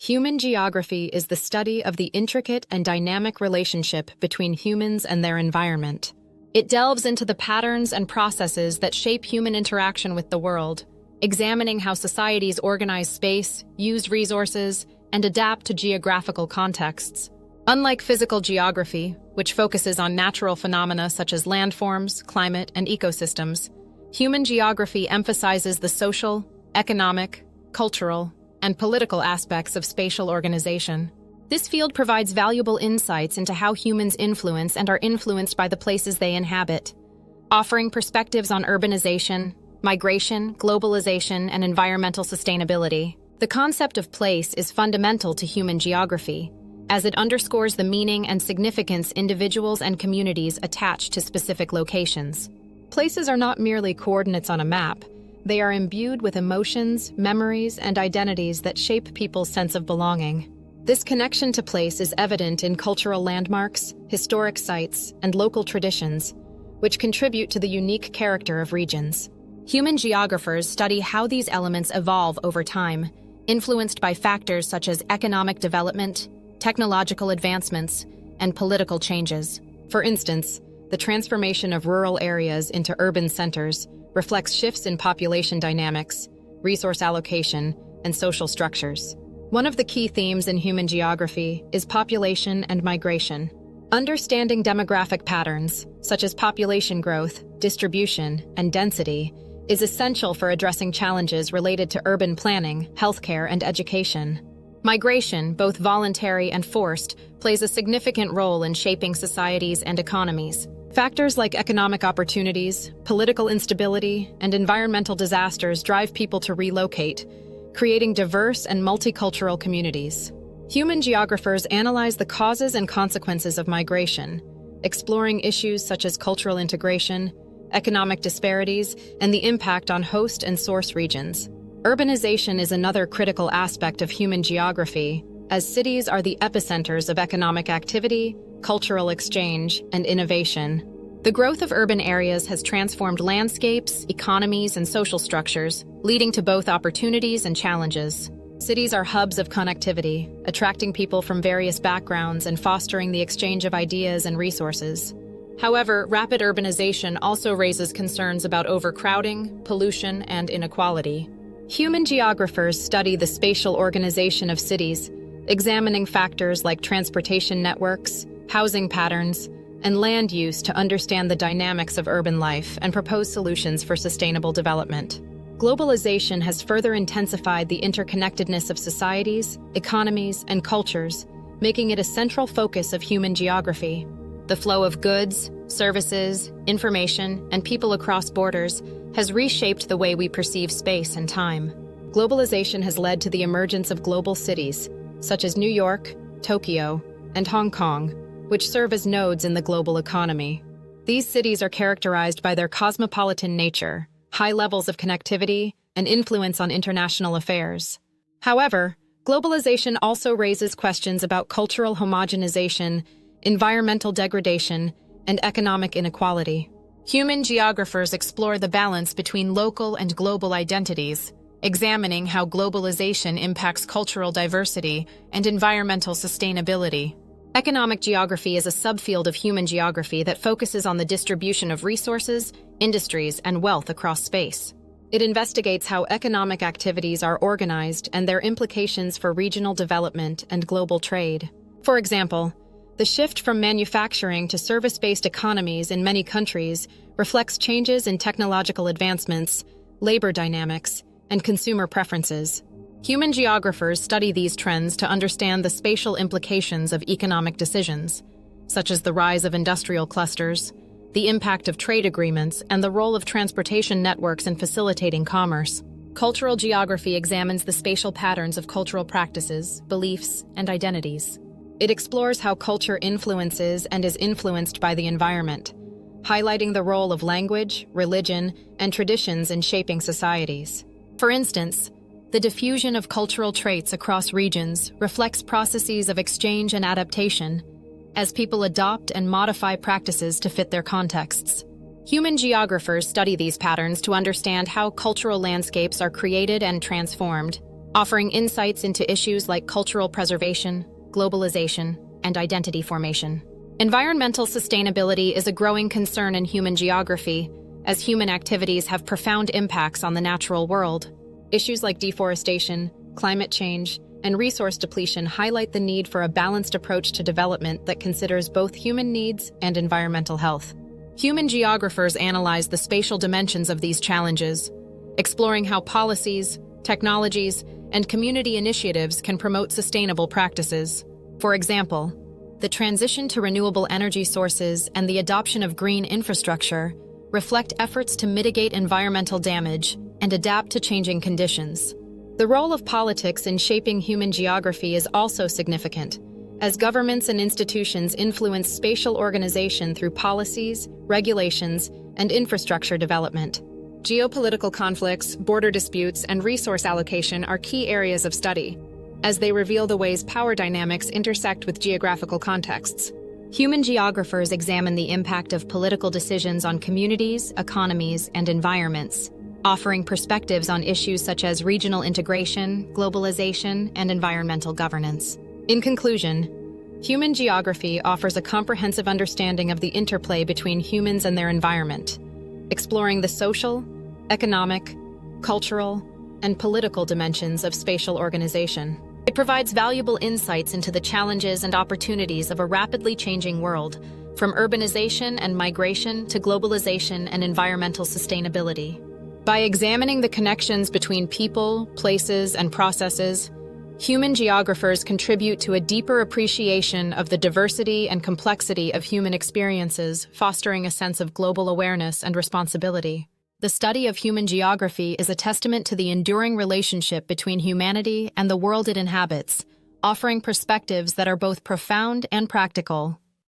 Human geography is the study of the intricate and dynamic relationship between humans and their environment. It delves into the patterns and processes that shape human interaction with the world, examining how societies organize space, use resources, and adapt to geographical contexts. Unlike physical geography, which focuses on natural phenomena such as landforms, climate, and ecosystems, human geography emphasizes the social, economic, cultural, and political aspects of spatial organization. This field provides valuable insights into how humans influence and are influenced by the places they inhabit, offering perspectives on urbanization, migration, globalization, and environmental sustainability. The concept of place is fundamental to human geography, as it underscores the meaning and significance individuals and communities attach to specific locations. Places are not merely coordinates on a map. They are imbued with emotions, memories, and identities that shape people's sense of belonging. This connection to place is evident in cultural landmarks, historic sites, and local traditions, which contribute to the unique character of regions. Human geographers study how these elements evolve over time, influenced by factors such as economic development, technological advancements, and political changes. For instance, the transformation of rural areas into urban centers reflects shifts in population dynamics, resource allocation, and social structures. One of the key themes in human geography is population and migration. Understanding demographic patterns, such as population growth, distribution, and density, is essential for addressing challenges related to urban planning, healthcare, and education. Migration, both voluntary and forced, plays a significant role in shaping societies and economies. Factors like economic opportunities, political instability, and environmental disasters drive people to relocate, creating diverse and multicultural communities. Human geographers analyze the causes and consequences of migration, exploring issues such as cultural integration, economic disparities, and the impact on host and source regions. Urbanization is another critical aspect of human geography, as cities are the epicenters of economic activity, cultural exchange, and innovation. The growth of urban areas has transformed landscapes, economies, and social structures, leading to both opportunities and challenges. Cities are hubs of connectivity, attracting people from various backgrounds and fostering the exchange of ideas and resources. However, rapid urbanization also raises concerns about overcrowding, pollution, and inequality. Human geographers study the spatial organization of cities, examining factors like transportation networks, housing patterns, and land use to understand the dynamics of urban life and propose solutions for sustainable development. Globalization has further intensified the interconnectedness of societies, economies, and cultures, making it a central focus of human geography. The flow of goods, services, information, and people across borders has reshaped the way we perceive space and time. Globalization has led to the emergence of global cities, such as New York, Tokyo, and Hong Kong, which serve as nodes in the global economy. These cities are characterized by their cosmopolitan nature, high levels of connectivity, and influence on international affairs. However, globalization also raises questions about cultural homogenization, environmental degradation, and economic inequality. Human geographers explore the balance between local and global identities, examining how globalization impacts cultural diversity and environmental sustainability. Economic geography is a subfield of human geography that focuses on the distribution of resources, industries, and wealth across space. It investigates how economic activities are organized and their implications for regional development and global trade. For example, the shift from manufacturing to service-based economies in many countries reflects changes in technological advancements, labor dynamics, and consumer preferences. Human geographers study these trends to understand the spatial implications of economic decisions, such as the rise of industrial clusters, the impact of trade agreements, and the role of transportation networks in facilitating commerce. Cultural geography examines the spatial patterns of cultural practices, beliefs, and identities. It explores how culture influences and is influenced by the environment, highlighting the role of language, religion, and traditions in shaping societies. For instance, the diffusion of cultural traits across regions reflects processes of exchange and adaptation, as people adopt and modify practices to fit their contexts. Human geographers study these patterns to understand how cultural landscapes are created and transformed, offering insights into issues like cultural preservation, globalization, and identity formation. Environmental sustainability is a growing concern in human geography, as human activities have profound impacts on the natural world. Issues like deforestation, climate change, and resource depletion highlight the need for a balanced approach to development that considers both human needs and environmental health. Human geographers analyze the spatial dimensions of these challenges, exploring how policies, technologies, and community initiatives can promote sustainable practices. For example, the transition to renewable energy sources and the adoption of green infrastructure reflect efforts to mitigate environmental damage and adapt to changing conditions. The role of politics in shaping human geography is also significant, as governments and institutions influence spatial organization through policies, regulations, and infrastructure development. Geopolitical conflicts, border disputes, and resource allocation are key areas of study, as they reveal the ways power dynamics intersect with geographical contexts. Human geographers examine the impact of political decisions on communities, economies, and environments, offering perspectives on issues such as regional integration, globalization, and environmental governance. In conclusion, human geography offers a comprehensive understanding of the interplay between humans and their environment, exploring the social, economic, cultural, and political dimensions of spatial organization. It provides valuable insights into the challenges and opportunities of a rapidly changing world, from urbanization and migration to globalization and environmental sustainability. By examining the connections between people, places, and processes, human geographers contribute to a deeper appreciation of the diversity and complexity of human experiences, fostering a sense of global awareness and responsibility. The study of human geography is a testament to the enduring relationship between humanity and the world it inhabits, offering perspectives that are both profound and practical.